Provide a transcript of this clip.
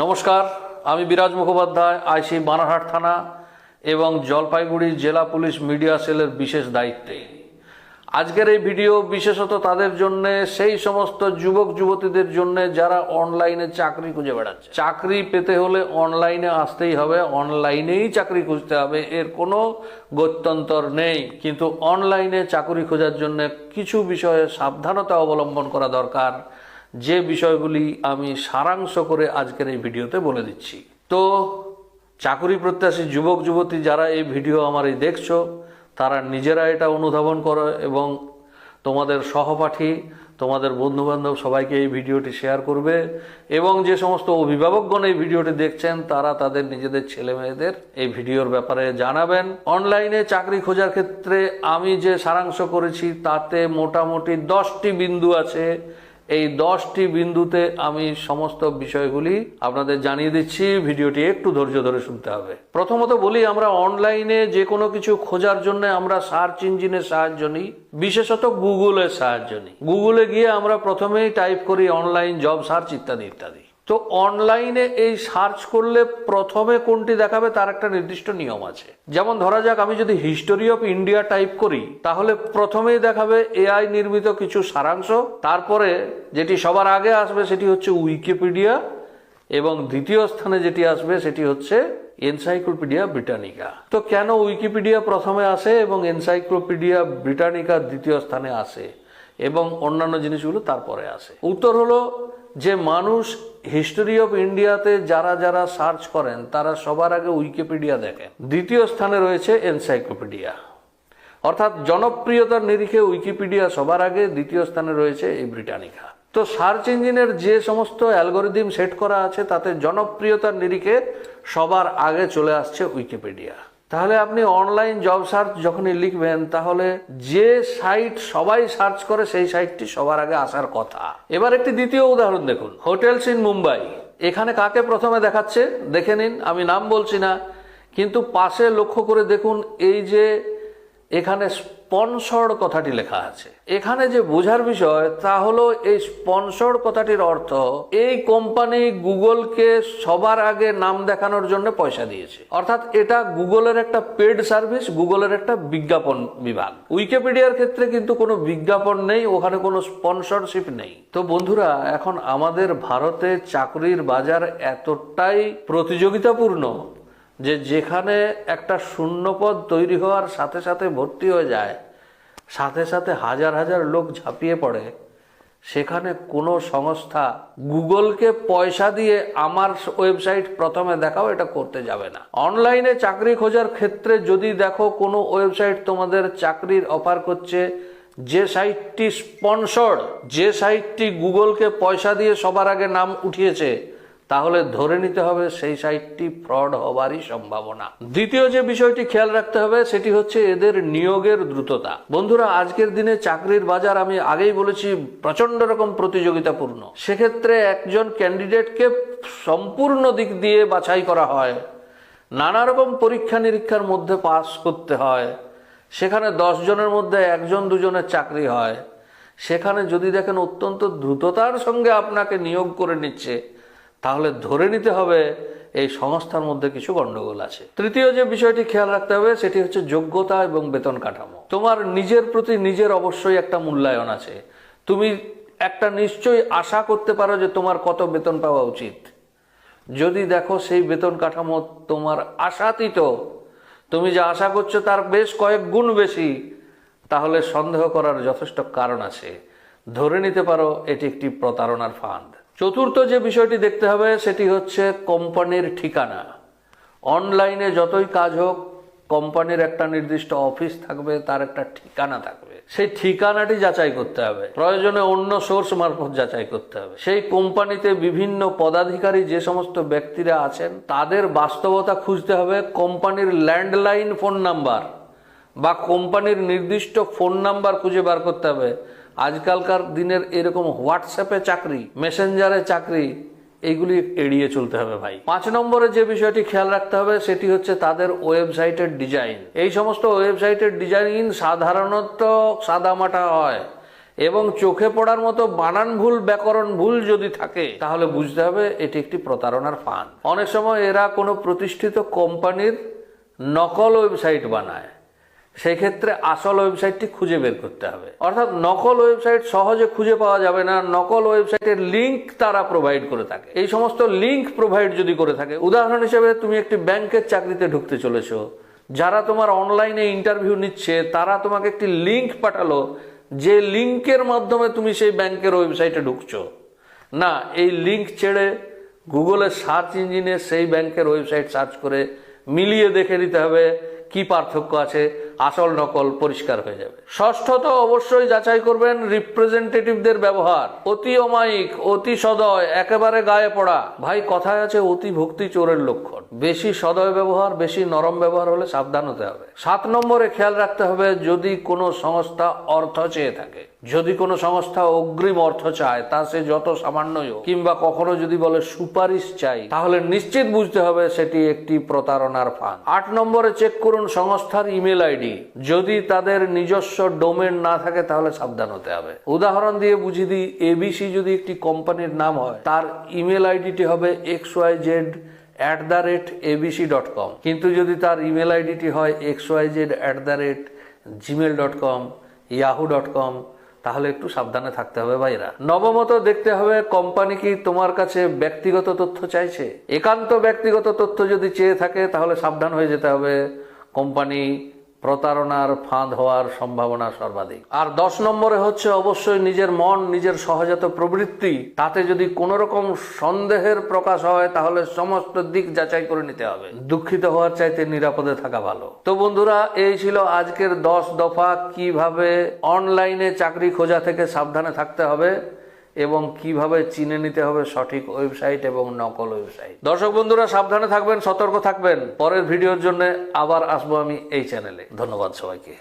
নমস্কার, আমি বিরাজ মুখোপাধ্যায়, আইসি বানারহাট থানা এবং জলপাইগুড়ি জেলা পুলিশ মিডিয়া সেলের বিশেষ দায়িত্বে। আজকের এই ভিডিও বিশেষত তাদের জন্য, সেই সমস্ত যুবক যুবতীদের জন্য যারা অনলাইনে চাকরি খুঁজে বেড়াচ্ছে। চাকরি পেতে হলে অনলাইনে আসতেই হবে, অনলাইনেই চাকরি খুঁজতে হবে, এর কোনো গত্যন্তর নেই। কিন্তু অনলাইনে চাকরি খোঁজার জন্য কিছু বিষয়ে সাবধানতা অবলম্বন করা দরকার, যে বিষয়গুলি আমি সারাংশ করে আজকের এই ভিডিওতে বলে দিচ্ছি। তো চাকরি প্রত্যাশী যুবক যুবতী যারা এই ভিডিও আমার এই দেখছো, তারা নিজেরা এটা অনুধাবন করো এবং তোমাদের সহপাঠী, তোমাদের বন্ধুবান্ধব সবাইকে এই ভিডিওটি শেয়ার করবে। এবং যে সমস্ত অভিভাবকগণ এই ভিডিওটি দেখছেন, তারা তাদের নিজেদের ছেলে মেয়েদের এই ভিডিওর ব্যাপারে জানাবেন। অনলাইনে চাকরি খোঁজার ক্ষেত্রে আমি যে সারাংশ করেছি তাতে মোটামুটি 10টি বিন্দু আছে। এই 10টি বিন্দুতে আমি সমস্ত বিষয়গুলি আপনাদের জানিয়ে দিচ্ছি, ভিডিওটি একটু ধৈর্য ধরে শুনতে হবে। প্রথমত বলি, আমরা অনলাইনে যে কোনো কিছু খোঁজার জন্য আমরা সার্চ ইঞ্জিনের সাহায্য নিই, বিশেষত গুগলের সাহায্য নিই। গুগলে গিয়ে আমরা প্রথমেই টাইপ করি অনলাইন জব সার্চ ইত্যাদি ইত্যাদি। তো অনলাইনে এই সার্চ করলে প্রথমে কোনটি দেখাবে তার একটা নির্দিষ্ট নিয়ম আছে। যেমন ধরা যাক, আমি যদি হিস্টোরি অফ ইন্ডিয়া টাইপ করি, তাহলে প্রথমেই দেখাবে এআই নির্মিত কিছু সারাংশ। তারপরে যেটি সবার আগে আসবে সেটি হচ্ছে উইকিপিডিয়া, এবং দ্বিতীয় স্থানে যেটি আসবে সেটি হচ্ছে এনসাইক্লোপিডিয়া ব্রিটানিকা। তো কেন উইকিপিডিয়া প্রথমে আসে এবং এনসাইক্লোপিডিয়া ব্রিটানিকা দ্বিতীয় স্থানে আসে এবং অন্যান্য জিনিসগুলো তারপরে আসে? উত্তর হলো যে মানুষ হিস্টোরি অফ ইন্ডিয়াতে যারা যারা সার্চ করেন তারা সবার আগে উইকিপিডিয়া দেখেন, দ্বিতীয় স্থানে রয়েছে এনসাইক্লোপিডিয়া। অর্থাৎ জনপ্রিয়তার নিরিখে উইকিপিডিয়া সবার আগে, দ্বিতীয় স্থানে রয়েছে এই ব্রিটানিকা। তো সার্চ ইঞ্জিনের যে সমস্ত অ্যালগোরিদম সেট করা আছে তাতে জনপ্রিয়তার নিরিখে সবার আগে চলে আসছে উইকিপিডিয়া। তাহলে আপনি অনলাইন জব সার্চ যখনই লিখবেন, তাহলে যে সাইট সবাই সার্চ করে সেই সাইটটি সবার আগে আসার কথা। এবার একটি দ্বিতীয় উদাহরণ দেখুন, হোটেলস ইন মুম্বাই। এখানে কাকে প্রথমে দেখাচ্ছে দেখে নিন, আমি নাম বলছি না, কিন্তু পাশে লক্ষ্য করে দেখুন, এই যে এখানে স্পন্সর্ড কথাটি লেখা আছে। এখানে যে বোঝার বিষয় তা হলো, এই স্পন্সর্ড কথাটির অর্থ এই কোম্পানি গুগলকে সবার আগে নাম দেখানোর জন্য পয়সা দিয়েছে। অর্থাৎ এটা গুগলের একটা পেড সার্ভিস, গুগলের একটা বিজ্ঞাপন বিভাগ। উইকিপিডিয়ার ক্ষেত্রে কিন্তু কোনো বিজ্ঞাপন নেই, ওখানে কোনো স্পন্সরশিপ নেই। তো বন্ধুরা, এখন আমাদের ভারতে চাকরির বাজার এতটাই প্রতিযোগিতাপূর্ণ যে যেখানে একটা শূন্যপদ তৈরি হওয়ার সাথে সাথে ভর্তি হয়ে যায়, সাথে সাথে হাজার হাজার লোক ঝাঁপিয়ে পড়ে, সেখানে কোনো সংস্থা গুগলকে পয়সা দিয়ে আমার ওয়েবসাইট প্রথমে দেখাও এটা করতে যাবে না। অনলাইনে চাকরি খোঁজার ক্ষেত্রে যদি দেখো কোনো ওয়েবসাইট তোমাদের চাকরির অফার করছে, যে সাইটটি স্পন্সর্ড, যে সাইটটি গুগলকে পয়সা দিয়ে সবার আগে নাম উঠিয়েছে, তাহলে ধরে নিতে হবে সেই সাইটটি ফ্রড হবারই সম্ভাবনা। দ্বিতীয় যে বিষয়টি খেয়াল রাখতে হবে সেটি হচ্ছে এদের নিয়োগের দ্রুততা। বন্ধুরা, আজকের দিনে চাকরির বাজার আমি আগেই বলেছি প্রচন্ড রকম প্রতিযোগিতাপূর্ণ। সেক্ষেত্রে একজন ক্যান্ডিডেটকে সম্পূর্ণ দিক দিয়ে বাছাই করা হয়, নানা রকম পরীক্ষা নিরীক্ষার মধ্যে পাস করতে হয়। সেখানে 10 জনের মধ্যে 1জন 2জনের চাকরি হয়। সেখানে যদি দেখেন অত্যন্ত দ্রুততার সঙ্গে আপনাকে নিয়োগ করে নিচ্ছে, তাহলে ধরে নিতে হবে এই সংস্থার মধ্যে কিছু গন্ডগোল আছে। তৃতীয় যে বিষয়টি খেয়াল রাখতে হবে সেটি হচ্ছে যোগ্যতা এবং বেতন কাঠামো। তোমার নিজের প্রতি নিজের অবশ্যই একটা মূল্যায়ন আছে। তুমি একটা নিশ্চয়ই আশা করতে পারো যে তোমার কত বেতন পাওয়া উচিত। যদি দেখো সেই বেতন কাঠামো তোমার আশাতীত, তুমি যা আশা করছো তার বেশ কয়েক গুণ বেশি, তাহলে সন্দেহ করার যথেষ্ট কারণ আছে। ধরে নিতে পারো এটি একটি প্রতারণার ফাঁদ। চতুর্থ যে বিষয়টি দেখতে হবে সেটি হচ্ছে কোম্পানির ঠিকানা। অনলাইনে যতই কাজ হোক, কোম্পানির একটা নির্দিষ্ট অফিস থাকবে, তার একটা ঠিকানা থাকবে। সেই ঠিকানাটি যাচাই করতে হবে, প্রয়োজনে অন্য সোর্স মারফত যাচাই করতে হবে। সেই কোম্পানিতে বিভিন্ন পদাধিকারী যে সমস্ত ব্যক্তিরা আছেন তাদের বাস্তবতা খুঁজতে হবে। কোম্পানির ল্যান্ডলাইন ফোন নাম্বার বা কোম্পানির নির্দিষ্ট ফোন নাম্বার খুঁজে বার করতে হবে। আজকালকার দিনের এরকম হোয়াটসঅ্যাপে চাকরি, মেসেঞ্জারে চাকরি, এইগুলি এড়িয়ে চলতে হবে ভাই। 5 নম্বরে যে বিষয়টি খেয়াল রাখতে হবে সেটি হচ্ছে তাদের ওয়েবসাইটের ডিজাইন। এই সমস্ত ওয়েবসাইটের ডিজাইন সাধারণত সাদামাটা হয় এবং চোখে পড়ার মতো বানান ভুল, ব্যাকরণ ভুল যদি থাকে তাহলে বুঝতে হবে এটি একটি প্রতারণার ফাঁদ। অনেক সময় এরা কোনো প্রতিষ্ঠিত কোম্পানির নকল ওয়েবসাইট বানায়, সেই ক্ষেত্রে আসল ওয়েবসাইটটি খুঁজে বের করতে হবে। অর্থাৎ নকল ওয়েবসাইট সহজে খুঁজে পাওয়া যাবে না, নকল ওয়েবসাইটের লিঙ্ক তারা প্রোভাইড করে থাকে। এই সমস্ত লিঙ্ক প্রোভাইড যদি করে থাকে, উদাহরণ হিসেবে তুমি একটি ব্যাংকের চাকরিতে ঢুকতে চলেছো, যারা তোমার অনলাইনে ইন্টারভিউ নিচ্ছে তারা তোমাকে একটি লিঙ্ক পাঠালো, যে লিঙ্কের মাধ্যমে তুমি সেই ব্যাংকের ওয়েবসাইটে ঢুকছো। না, এই লিঙ্ক ছেড়ে গুগলের সার্চ ইঞ্জিনে সেই ব্যাংকের ওয়েবসাইট সার্চ করে মিলিয়ে দেখে নিতে হবে কি পার্থক্য আছে, আসল নকল পরিষ্কার হয়ে যাবে। ষষ্ঠত, অবশ্যই যাচাই করবেন রিপ্রেজেন্টেটিভদের ব্যবহার। অতি অমায়িক, অতি সদয়, একেবারে গায়ে পড়া। ভাই কথায় আছে অতি ভক্তি চোরের লক্ষণ। বেশি সদয় ব্যবহার, বেশি নরম ব্যবহার হলে সাবধান হতে হবে। 7 নম্বরে খেয়াল রাখতে হবে, যদি কোনো সংস্থা অর্থ চেয়ে থাকে, যদি কোনো সংস্থা অগ্রিম অর্থ চায়, তা সে যত সামান্যই হোক, কিংবা কখনো যদি বলে সুপারিশ চাই, তাহলে নিশ্চিত বুঝতে হবে সেটি একটি প্রতারণার ফাঁদ। 8 নম্বরে চেক করুন সংস্থার ইমেল আইডি। যদি তাদের নিজস্ব ডোমেন না থাকে তাহলে সাবধান হতে হবে। উদাহরণ দিয়ে বুঝিয়ে দিই, এবিসি যদি একটি কোম্পানির নাম হয়, তার ইমেল আইডিটি হবে xyz@abc.com, কিন্তু যদি তার ইমেল আইডিটি হয় xyz@gmail.com, yahoo.com, তাহলে একটু সাবধানে থাকতে হবে ভাইরা। নবমত, দেখতে হবে কোম্পানি কি তোমার কাছে ব্যক্তিগত তথ্য চাইছে। একান্ত ব্যক্তিগত তথ্য যদি চেয়ে থাকে তাহলে সাবধান হয়ে যেতে হবে, কোম্পানি প্রতারণার ফাঁদ হওয়ার সম্ভাবনা সর্বাধিক। আর 10 নম্বরে হচ্ছে অবশ্যই নিজের মন, নিজের সহজাত প্রবৃত্তি, তাতে যদি কোনো রকম সন্দেহের প্রকাশ হয় তাহলে সমস্ত দিক যাচাই করে নিতে হবে। দুঃখিত হওয়ার চাইতে নিরাপদে থাকা ভালো। তো বন্ধুরা, এই ছিল আজকের 10 দফা কিভাবে অনলাইনে চাকরি খোঁজা থেকে সাবধানে থাকতে হবে এবং কিভাবে চিনে নিতে হবে সঠিক ওয়েবসাইট এবং নকল ওয়েবসাইট। দর্শক বন্ধুরা, সাবধানে থাকবেন, সতর্ক থাকবেন। পরের ভিডিওর জন্য আবার আসবো আমি এই চ্যানেলে। ধন্যবাদ সবাইকে।